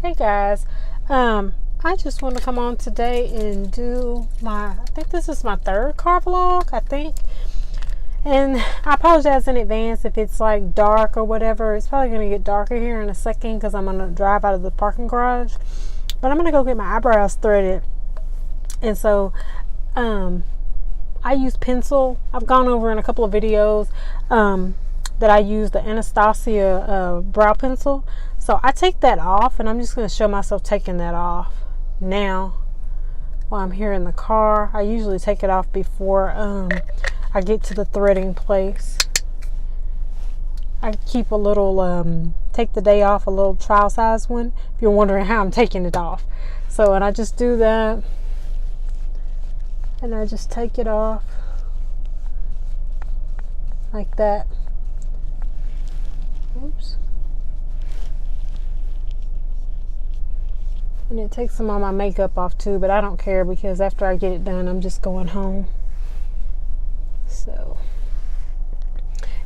Hey guys, I just want to come on today and do I think this is my third car vlog, I think. And I apologize in advance if it's like dark or whatever. It's probably going to get darker here in a second because I'm going to drive out of the parking garage. But I'm going to go get my eyebrows threaded. And so, I use pencil. I've gone over in a couple of videos, that I use the Anastasia brow pencil. So I take that off, and I'm just going to show myself taking that off now while I'm here in the car. I usually take it off before I get to the threading place. I keep a little, take the day off, a little trial size one, if you're wondering how I'm taking it off. So, and I just do that, and I just take it off like that. Oops. And it takes some of my makeup off too, but I don't care because after I get it done, I'm just going home. So,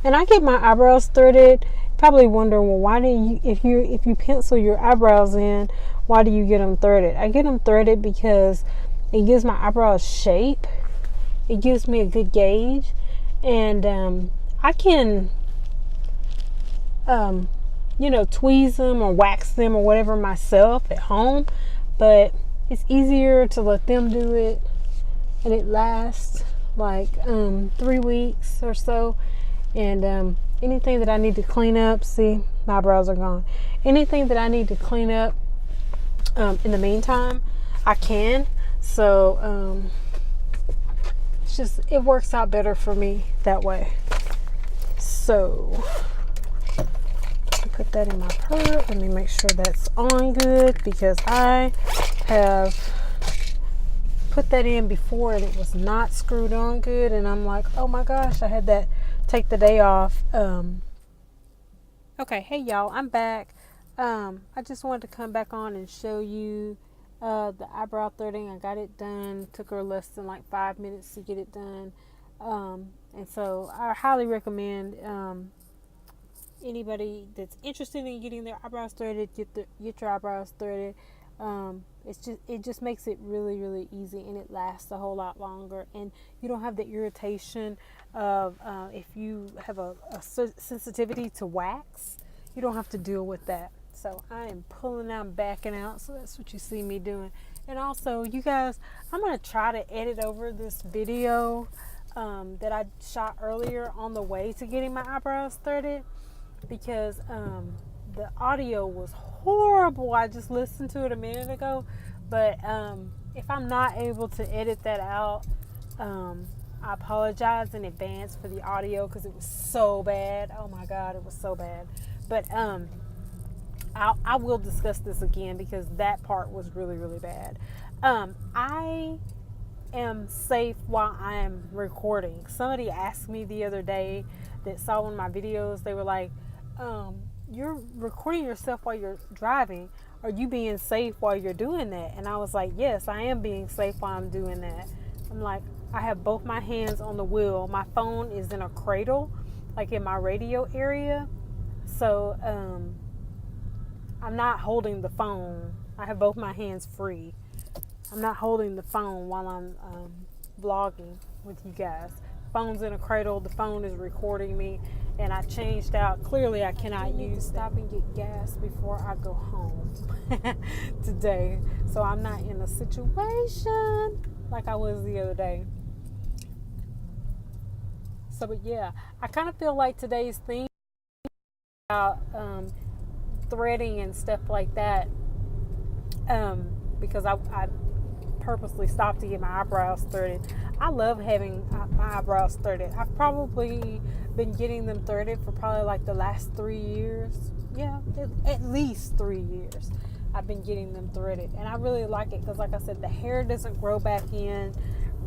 and I get my eyebrows threaded. Probably wondering, well, why do you, if you pencil your eyebrows in, why do you get them threaded? I get them threaded because it gives my eyebrows shape. It gives me a good gauge, and I can tweeze them or wax them or whatever myself at home, but it's easier to let them do it, and it lasts like 3 weeks or so. And anything that I need to clean up, see, my eyebrows are gone. Anything that I need to clean up in the meantime, I can. So it works out better for me that way. So put that in my purse. Let me make sure that's on good, because I have put that in before and it was not screwed on good, and I'm like, oh my gosh, I had that take the day off. Okay, hey y'all, I'm back. I just wanted to come back on and show you the eyebrow threading. I got it done. Took her less than like 5 minutes to get it done. And so I highly recommend anybody that's interested in getting their eyebrows threaded, get your eyebrows threaded. It just makes it really, really easy, and it lasts a whole lot longer, and you don't have the irritation of if you have a sensitivity to wax, you don't have to deal with that. So I am pulling out, backing out, so that's what you see me doing. And also, you guys, I'm going to try to edit over this video that I shot earlier on the way to getting my eyebrows threaded, because the audio was horrible. I just listened to it a minute ago, but if I'm not able to edit that out, I apologize in advance for the audio, because it was so bad. Oh my god, it was so bad. But I will discuss this again, because that part was really, really bad. I am safe while I am recording. Somebody asked me the other day that saw one of my videos, they were like, you're recording yourself while you're driving. Are you being safe while you're doing that? And I was like, yes, I am being safe while I'm doing that. I'm like, I have both my hands on the wheel. My phone is in a cradle, like in my radio area. So I'm not holding the phone. I have both my hands free. I'm not holding the phone while I'm vlogging with you guys. Phone's in a cradle. The phone is recording me. And I changed out. Clearly, I cannot stop and get gas before I go home today. So I'm not in a situation like I was the other day. So, but yeah, I kind of feel like today's theme about threading and stuff like that, because I purposely stopped to get my eyebrows threaded. I love having my eyebrows threaded. I've probably been getting them threaded for probably like the last 3 years. Yeah, at least 3 years I've been getting them threaded, and I really like it, because like I said, the hair doesn't grow back in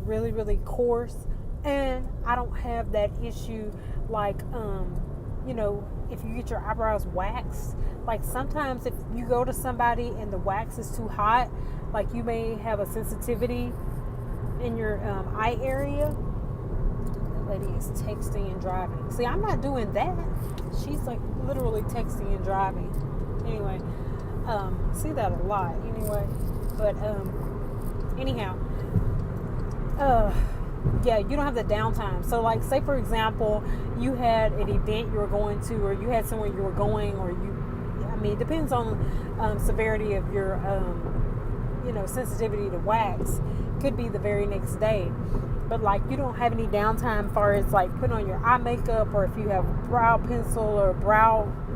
really, really coarse, and I don't have that issue like if you get your eyebrows waxed. Like sometimes if you go to somebody and the wax is too hot, like you may have a sensitivity in your eye area. That lady is texting and driving. See, I'm not doing that. She's like literally texting and driving. Anyway, See that a lot anyway. But anyhow, yeah, you don't have the downtime. So like, say for example, you had an event you were going to, or you had somewhere you were going, or it depends on severity of your sensitivity to wax. Could be the very next day. But like, you don't have any downtime as far as like putting on your eye makeup, or if you have brow pencil or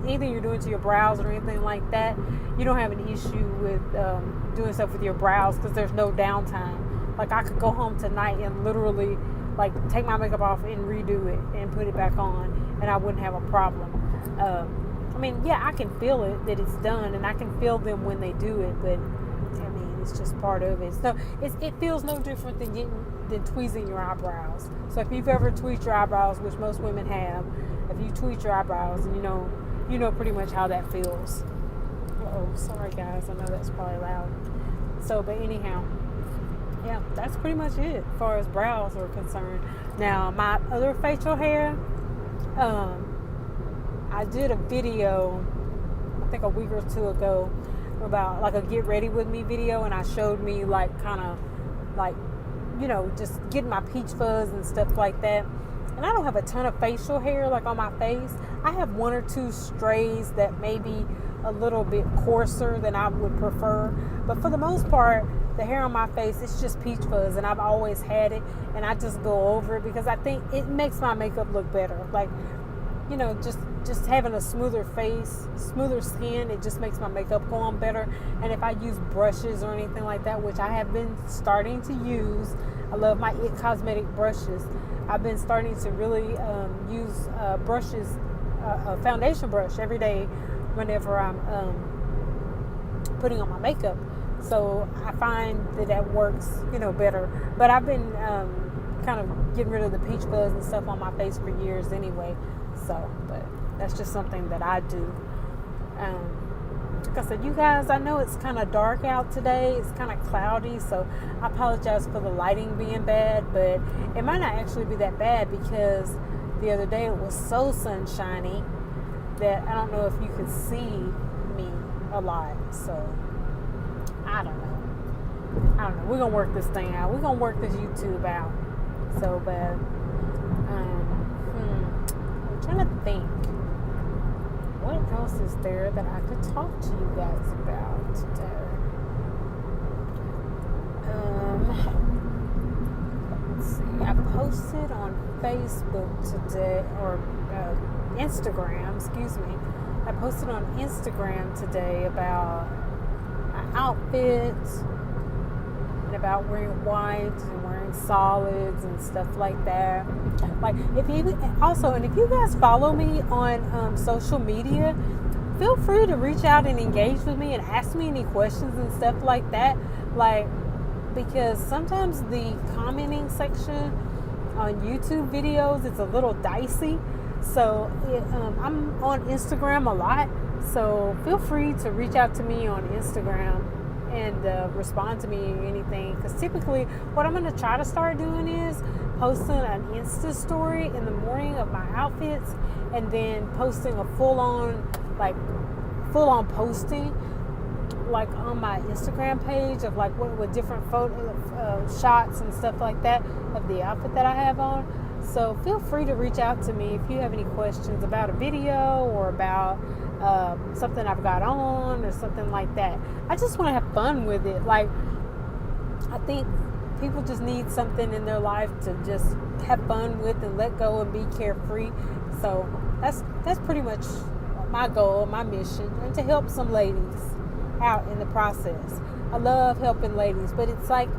anything you're doing to your brows or anything like that. You don't have an issue with doing stuff with your brows, because there's no downtime. Like, I could go home tonight and literally like take my makeup off and redo it and put it back on, and I wouldn't have a problem. I can feel it that it's done, and I can feel them when they do it, but it's just part of it. So it feels no different than tweezing your eyebrows. So if you've ever tweezed your eyebrows, which most women have, if you tweeze your eyebrows, and you know pretty much how that feels. Oh, sorry guys, I know that's probably loud. So, but anyhow, yeah, that's pretty much it as far as brows are concerned. Now, my other facial hair, I did a video, I think a week or two ago, about like a get ready with me video, and I showed me like kind of like, just getting my peach fuzz and stuff like that. And I don't have a ton of facial hair like on my face. I have one or two strays that may be a little bit coarser than I would prefer, but for the most part, the hair on my face, it's just peach fuzz, and I've always had it, and I just go over it because I think it makes my makeup look better. Like, just having a smoother face, smoother skin, it just makes my makeup go on better. And if I use brushes or anything like that, which I have been starting to use, I love my It Cosmetic brushes. I've been starting to really use brushes, a foundation brush every day whenever I'm putting on my makeup. So I find that works, better. But I've been kind of getting rid of the peach fuzz and stuff on my face for years anyway. So, but that's just something that I do. Like I said, you guys, I know it's kind of dark out today. It's kind of cloudy, so I apologize for the lighting being bad, but it might not actually be that bad, because the other day it was so sunshiny that I don't know if you could see me a lot. So I don't know. We're gonna work this thing out. We're gonna work this YouTube out. So, but I'm trying to think, what else is there that I could talk to you guys about today? Let's see. I posted on Facebook today, or Instagram, excuse me. I posted on Instagram today about my outfits, and about wearing whites and wearing solids and stuff like that. Like, if you guys follow me on social media, feel free to reach out and engage with me and ask me any questions and stuff like that. Like, because sometimes the commenting section on YouTube videos, it's a little dicey. So I'm on Instagram a lot, so feel free to reach out to me on Instagram and respond to me or anything, because typically what I'm going to try to start doing is posting an Insta story in the morning of my outfits, and then posting a full-on posting like on my Instagram page of like with different photo shots and stuff like that of the outfit that I have on. So feel free to reach out to me if you have any questions about a video or about something I've got on or something like that. I just want to have fun with it. Like, I think people just need something in their life to just have fun with and let go and be carefree. So that's pretty much my goal, my mission, and to help some ladies out in the process. I love helping ladies, but it's like,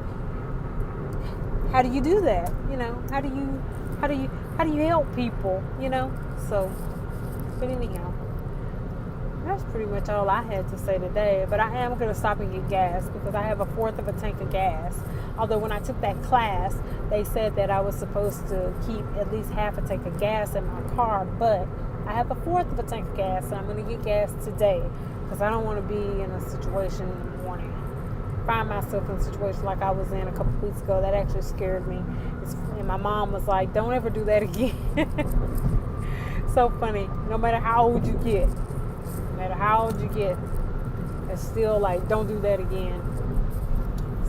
how do you do that? How do you help people? So, but anyhow, that's pretty much all I had to say today. But I am going to stop and get gas, because I have a fourth of a tank of gas. Although when I took that class, they said that I was supposed to keep at least half a tank of gas in my car, but I have a fourth of a tank of gas, and I'm going to get gas today, because I don't want to be in a situation in the morning. Find myself in a situation like I was in a couple weeks ago. That actually scared me. And my mom was like, don't ever do that again. So funny. No matter how old you get, it's still like, don't do that again.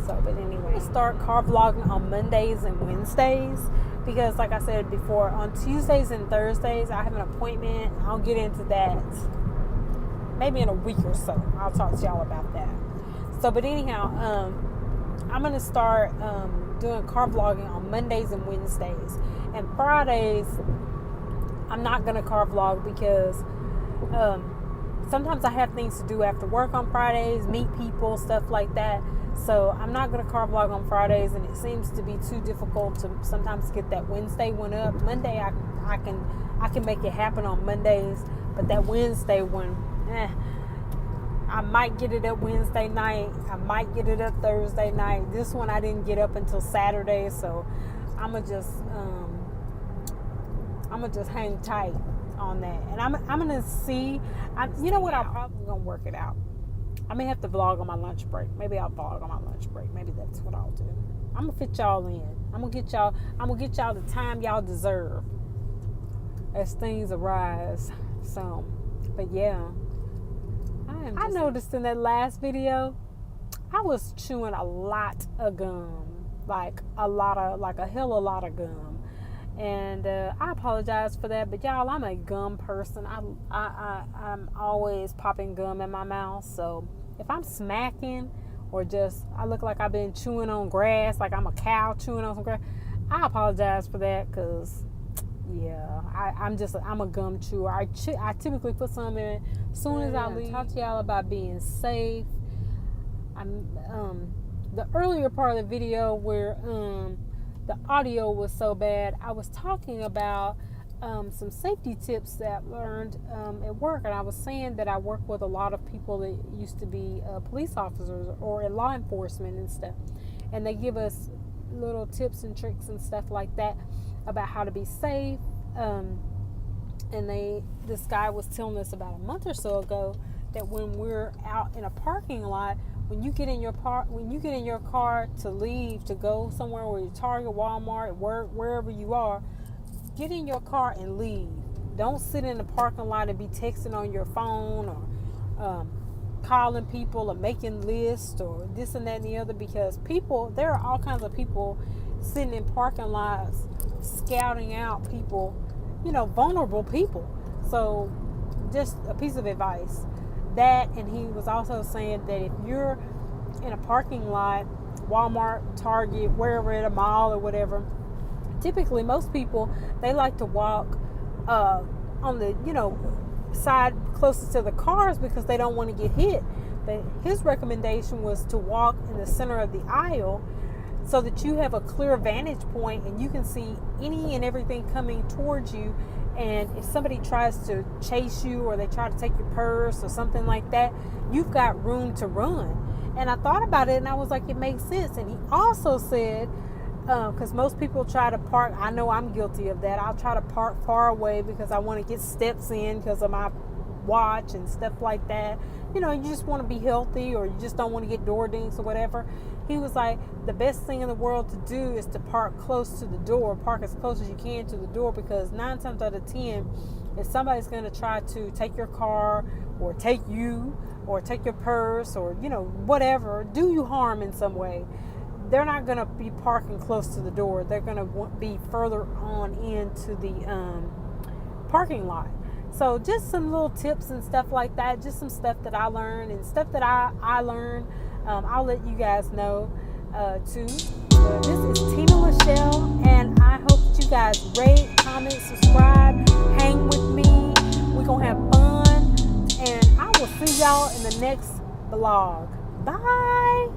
So, but anyway, I start car vlogging on Mondays and Wednesdays because, like I said before, on Tuesdays and Thursdays I have an appointment. I'll get into that maybe in a week or so. I'll talk to y'all about that. So, but anyhow, I'm gonna start doing car vlogging on Mondays and Wednesdays, and Fridays I'm not gonna car vlog because sometimes I have things to do after work on Fridays, meet people, stuff like that. So I'm not going to car vlog on Fridays, and it seems to be too difficult to sometimes get that Wednesday one up. Monday I can make it happen on Mondays, but that Wednesday one, I might get it up Wednesday night. I might get it up Thursday night. This one I didn't get up until Saturday, so I'm gonna just hang tight on that. And I'm gonna see. You know what? I'm probably gonna work it out. I may have to vlog on my lunch break. Maybe I'll vlog on my lunch break. Maybe that's what I'll do. I'm gonna fit y'all in. I'm gonna get y'all the time y'all deserve as things arise. So, but yeah, I noticed in that last video, I was chewing a lot of gum, like a hell of a lot of gum. And I apologize for that, but y'all, I'm a gum person. I'm always popping gum in my mouth. So if I'm smacking or just I look like I've been chewing on grass, like I'm a cow chewing on some grass, I apologize for that, because yeah, I'm a gum chewer. I typically put some in as soon as I leave. Talk to y'all about being safe. The earlier part of the video where the audio was so bad, I was talking about some safety tips that I learned at work, and I was saying that I work with a lot of people that used to be police officers or in law enforcement and stuff, and they give us little tips and tricks and stuff like that about how to be safe. And this guy was telling us about a month or so ago that when we're out in a parking lot, when you get in your car to leave to go somewhere, where you Target, Walmart, work, wherever you are, get in your car and leave. Don't sit in the parking lot and be texting on your phone or calling people or making lists or this and that and the other, because there are all kinds of people sitting in parking lots scouting out people, vulnerable people. So just a piece of advice. That, and he was also saying that if you're in a parking lot, Walmart, Target, wherever, at a mall or whatever, typically most people, they like to walk on the side closest to the cars because they don't want to get hit. But his recommendation was to walk in the center of the aisle so that you have a clear vantage point and you can see any and everything coming towards you. And if somebody tries to chase you or they try to take your purse or something like that, you've got room to run. And I thought about it and I was like, it makes sense. And he also said, because most people try to park, I know I'm guilty of that, I'll try to park far away because I want to get steps in because of my watch and stuff like that. You just want to be healthy, or you just don't want to get door dings or whatever. He was like, the best thing in the world to do is to park close to the door, park as close as you can to the door, because 9 times out of 10, if somebody's going to try to take your car or take you or take your purse or, whatever, do you harm in some way, they're not going to be parking close to the door. They're going to be further on into the parking lot. So just some little tips and stuff like that, just some stuff that I learned and stuff that I learned. I'll let you guys know too. This is Tina Lachelle, and I hope that you guys rate, comment, subscribe, hang with me. We're going to have fun, and I will see y'all in the next vlog. Bye.